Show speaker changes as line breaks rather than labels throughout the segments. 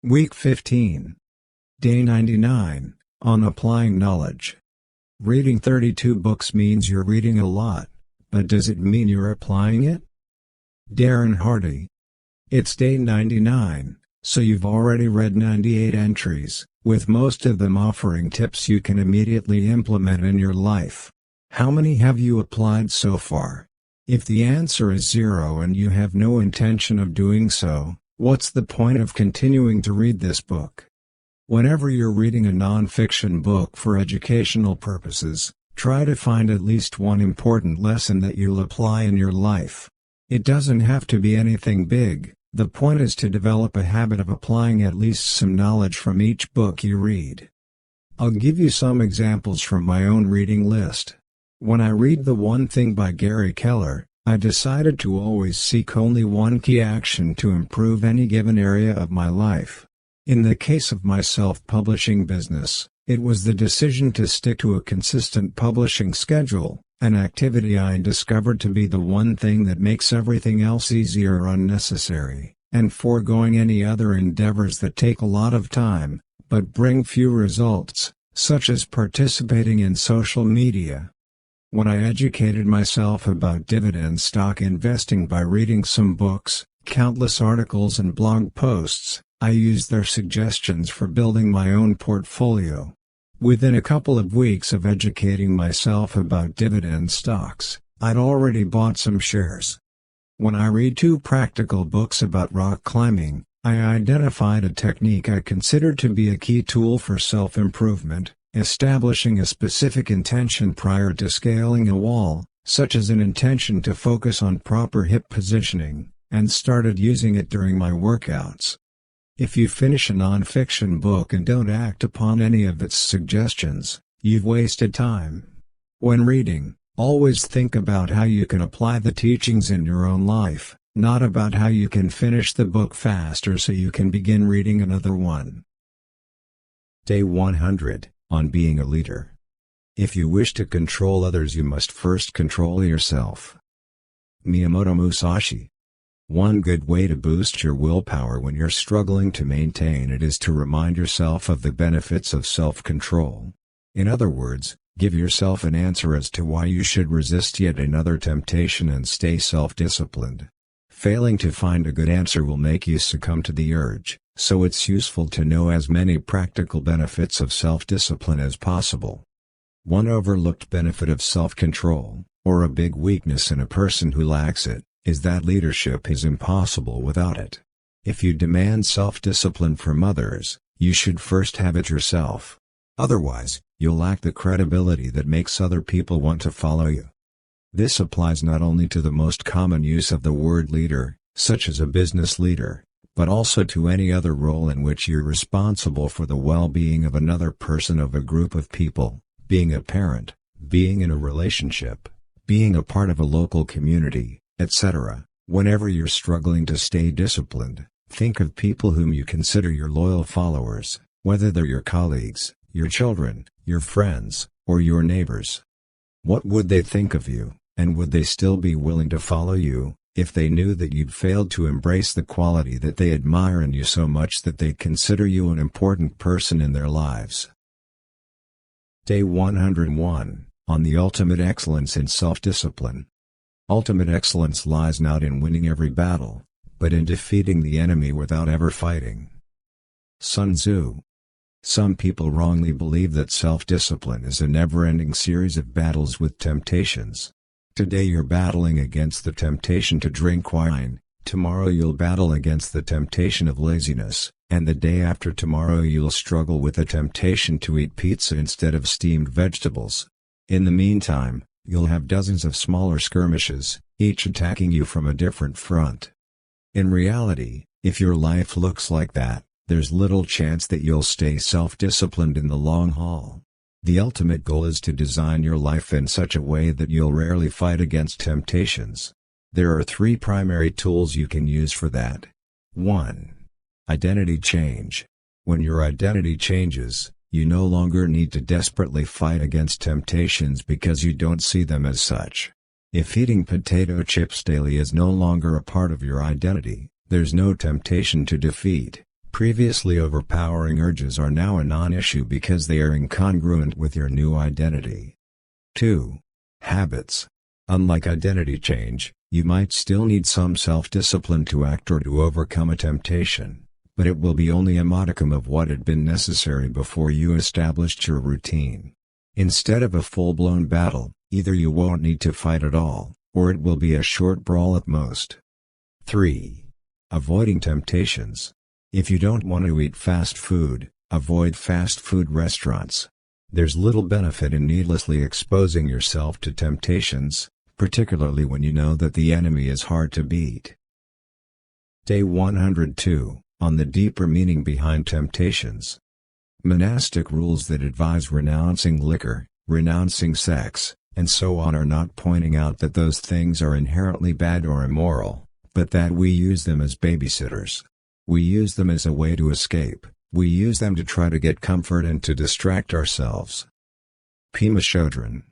Week 15. Day 99, on applying knowledge. Reading 32 books means you're reading a lot, but does it mean you're applying it? Darren Hardy. It's day 99, so you've already read 98 entries, with most of them offering tips you can immediately implement in your life. How many have you applied so far? If the answer is 0 and you have no intention of doing so, what's the point of continuing to read this book? Whenever you're reading a non-fiction book for educational purposes, try to find at least one important lesson that you'll apply in your life. It doesn't have to be anything big, the point is to develop a habit of applying at least some knowledge from each book you read. I'll give you some examples from my own reading list. When I read The One Thing by Gary Keller, I decided to always seek only one key action to improve any given area of my life. In the case of my self-publishing business, it was the decision to stick to a consistent publishing schedule, an activity I discovered to be the one thing that makes everything else easier or unnecessary, and foregoing any other endeavors that take a lot of time, but bring few results, such as participating in social media. When I educated myself about dividend stock investing by reading some books, countless articles and blog posts, I used their suggestions for building my own portfolio. Within a couple of weeks of educating myself about dividend stocks, I'd already bought some shares. When I read 2 practical books about rock climbing, I identified a technique I considered to be a key tool for self-improvement. Establishing a specific intention prior to scaling a wall, such as an intention to focus on proper hip positioning, and started using it during my workouts. If you finish a non-fiction book and don't act upon any of its suggestions, you've wasted time. When reading, always think about how you can apply the teachings in your own life, not about how you can finish the book faster so you can begin reading another one. Day 100. On being a leader. If you wish to control others, you must first control yourself. Miyamoto Musashi. One good way to boost your willpower when you're struggling to maintain it is to remind yourself of the benefits of self-control. In other words, give yourself an answer as to why you should resist yet another temptation and stay self-disciplined. Failing to find a good answer will make you succumb to the urge, so it's useful to know as many practical benefits of self-discipline as possible. One overlooked benefit of self-control, or a big weakness in a person who lacks it, is that leadership is impossible without it. If you demand self-discipline from others, you should first have it yourself. Otherwise, you'll lack the credibility that makes other people want to follow you. This applies not only to the most common use of the word leader, such as a business leader, but also to any other role in which you're responsible for the well-being of another person, of a group of people, being a parent, being in a relationship, being a part of a local community, etc. Whenever you're struggling to stay disciplined, think of people whom you consider your loyal followers, whether they're your colleagues, your children, your friends, or your neighbors. What would they think of you, and would they still be willing to follow you, if they knew that you'd failed to embrace the quality that they admire in you so much that they consider you an important person in their lives? Day 101, on the ultimate excellence in self-discipline. Ultimate excellence lies not in winning every battle, but in defeating the enemy without ever fighting. Sun Tzu. Some people wrongly believe that self-discipline is a never-ending series of battles with temptations. Today you're battling against the temptation to drink wine, tomorrow you'll battle against the temptation of laziness, and the day after tomorrow you'll struggle with the temptation to eat pizza instead of steamed vegetables. In the meantime, you'll have dozens of smaller skirmishes, each attacking you from a different front. In reality, if your life looks like that, there's little chance that you'll stay self-disciplined in the long haul. The ultimate goal is to design your life in such a way that you'll rarely fight against temptations. There are 3 primary tools you can use for that. 1. Identity change. When your identity changes, you no longer need to desperately fight against temptations because you don't see them as such. If eating potato chips daily is no longer a part of your identity, there's no temptation to defeat. Previously overpowering urges are now a non-issue because they are incongruent with your new identity. 2. Habits. Unlike identity change, you might still need some self-discipline to act or to overcome a temptation, but it will be only a modicum of what had been necessary before you established your routine. Instead of a full-blown battle, either you won't need to fight at all, or it will be a short brawl at most. 3. Avoiding temptations. If you don't want to eat fast food, avoid fast food restaurants. There's little benefit in needlessly exposing yourself to temptations, particularly when you know that the enemy is hard to beat. Day 102, on the deeper meaning behind temptations. Monastic rules that advise renouncing liquor, renouncing sex, and so on are not pointing out that those things are inherently bad or immoral, but that we use them as babysitters. We use them as a way to escape, we use them to try to get comfort and to distract ourselves. Pema Chodron.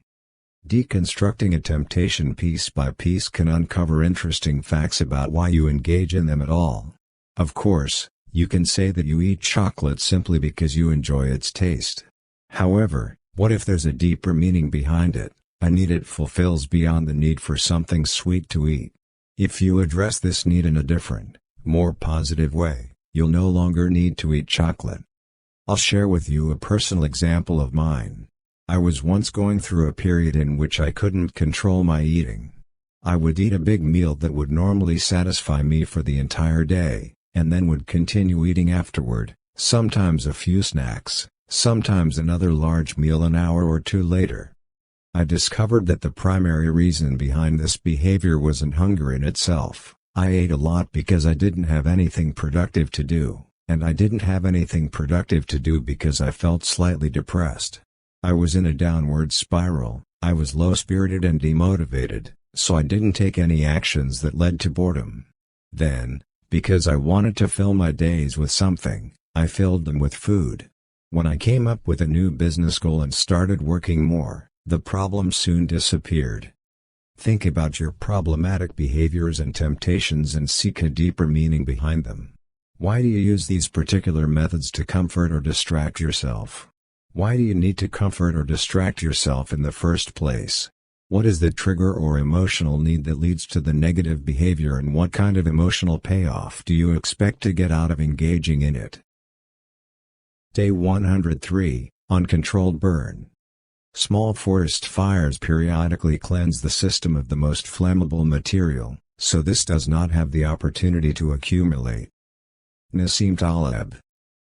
Deconstructing a temptation piece by piece can uncover interesting facts about why you engage in them at all. Of course, you can say that you eat chocolate simply because you enjoy its taste. However, what if there's a deeper meaning behind it, a need it fulfills beyond the need for something sweet to eat? If you address this need in a different, more positive way, you'll no longer need to eat chocolate. I'll share with you a personal example of mine. I was once going through a period in which I couldn't control my eating. I would eat a big meal that would normally satisfy me for the entire day, and then would continue eating afterward, sometimes a few snacks, sometimes another large meal an hour or two later. I discovered that the primary reason behind this behavior wasn't hunger in itself. I ate a lot because I didn't have anything productive to do, and I didn't have anything productive to do because I felt slightly depressed. I was in a downward spiral, I was low-spirited and demotivated, so I didn't take any actions that led to boredom. Then, because I wanted to fill my days with something, I filled them with food. When I came up with a new business goal and started working more, the problem soon disappeared. Think about your problematic behaviors and temptations and seek a deeper meaning behind them. Why do you use these particular methods to comfort or distract yourself? Why do you need to comfort or distract yourself in the first place? What is the trigger or emotional need that leads to the negative behavior, and what kind of emotional payoff do you expect to get out of engaging in it? Day 103, Uncontrolled Burn. Small forest fires periodically cleanse the system of the most flammable material, so this does not have the opportunity to accumulate. Nassim Taleb.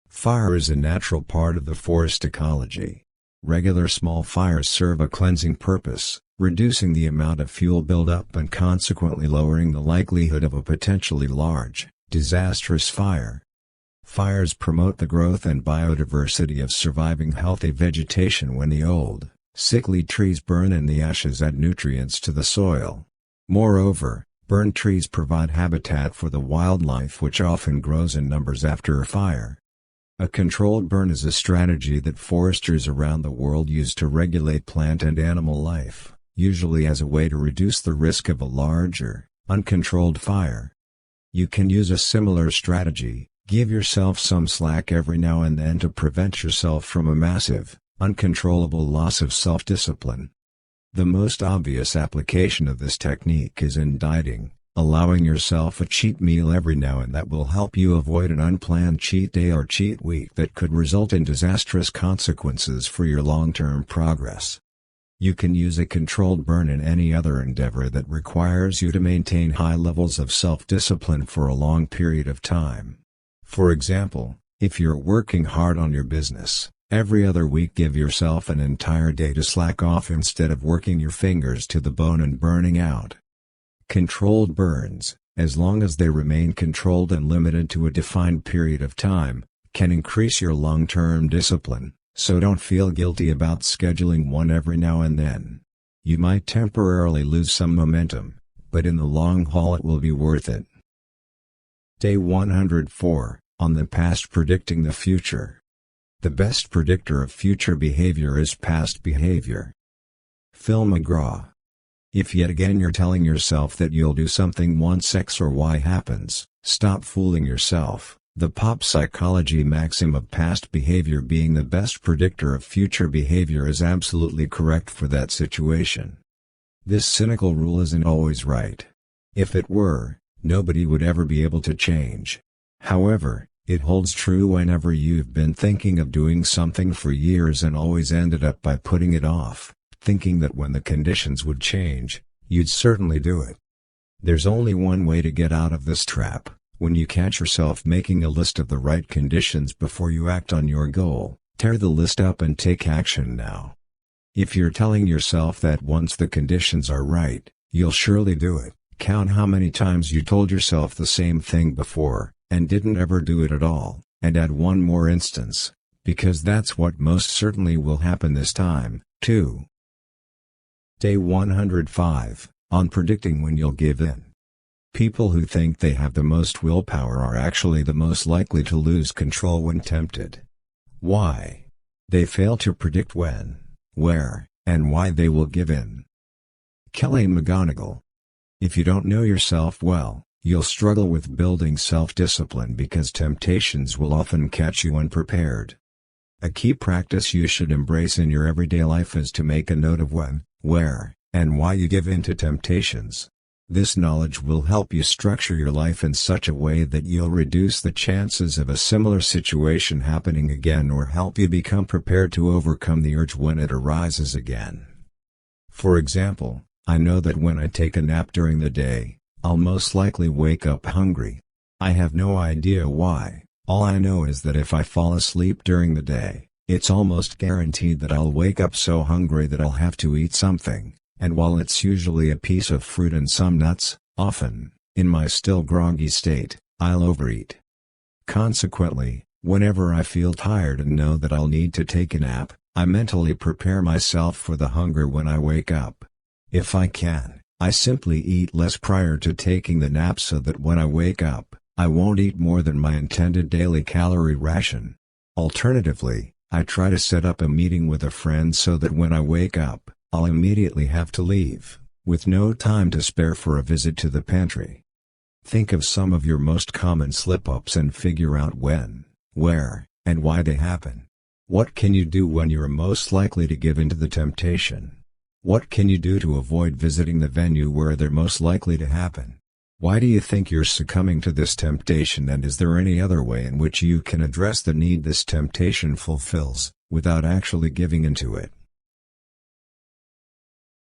Fire is a natural part of the forest ecology. Regular small fires serve a cleansing purpose, reducing the amount of fuel buildup and consequently lowering the likelihood of a potentially large, disastrous fire. Fires promote the growth and biodiversity of surviving healthy vegetation when the old, sickly trees burn and the ashes add nutrients to the soil. Moreover, burned trees provide habitat for the wildlife which often grows in numbers after a fire. A controlled burn is a strategy that foresters around the world use to regulate plant and animal life, usually as a way to reduce the risk of a larger, uncontrolled fire. You can use a similar strategy. Give yourself some slack every now and then to prevent yourself from a massive, uncontrollable loss of self-discipline. The most obvious application of this technique is in dieting, allowing yourself a cheat meal every now and then will help you avoid an unplanned cheat day or cheat week that could result in disastrous consequences for your long-term progress. You can use a controlled burn in any other endeavor that requires you to maintain high levels of self-discipline for a long period of time. For example, if you're working hard on your business, every other week give yourself an entire day to slack off instead of working your fingers to the bone and burning out. Controlled burns, as long as they remain controlled and limited to a defined period of time, can increase your long-term discipline, so don't feel guilty about scheduling one every now and then. You might temporarily lose some momentum, but in the long haul it will be worth it. Day 104, on the past predicting the future. The best predictor of future behavior is past behavior. Phil McGraw. If yet again you're telling yourself that you'll do something once X or Y happens, stop fooling yourself. The pop psychology maxim of past behavior being the best predictor of future behavior is absolutely correct for that situation. This cynical rule isn't always right. If it were, nobody would ever be able to change. However, it holds true whenever you've been thinking of doing something for years and always ended up by putting it off, thinking that when the conditions would change, you'd certainly do it. There's only one way to get out of this trap: when you catch yourself making a list of the right conditions before you act on your goal, tear the list up and take action now. If you're telling yourself that once the conditions are right, you'll surely do it, count how many times you told yourself the same thing before, and didn't ever do it at all, and add one more instance, because that's what most certainly will happen this time, too. Day 105, on predicting when you'll give in. People who think they have the most willpower are actually the most likely to lose control when tempted. Why? They fail to predict when, where, and why they will give in. Kelly McGonigal. If you don't know yourself well, you'll struggle with building self-discipline because temptations will often catch you unprepared. A key practice you should embrace in your everyday life is to make a note of when, where, and why you give in to temptations. This knowledge will help you structure your life in such a way that you'll reduce the chances of a similar situation happening again, or help you become prepared to overcome the urge when it arises again. For example, I know that when I take a nap during the day, I'll most likely wake up hungry. I have no idea why. All I know is that if I fall asleep during the day, it's almost guaranteed that I'll wake up so hungry that I'll have to eat something. And while it's usually a piece of fruit and some nuts, often, in my still groggy state, I'll overeat. Consequently, whenever I feel tired and know that I'll need to take a nap, I mentally prepare myself for the hunger when I wake up. If I can, I simply eat less prior to taking the nap so that when I wake up, I won't eat more than my intended daily calorie ration. Alternatively, I try to set up a meeting with a friend so that when I wake up, I'll immediately have to leave, with no time to spare for a visit to the pantry. Think of some of your most common slip-ups and figure out when, where, and why they happen. What can you do when you're most likely to give in to the temptation? What can you do to avoid visiting the venue where they're most likely to happen? Why do you think you're succumbing to this temptation, and is there any other way in which you can address the need this temptation fulfills, without actually giving into it?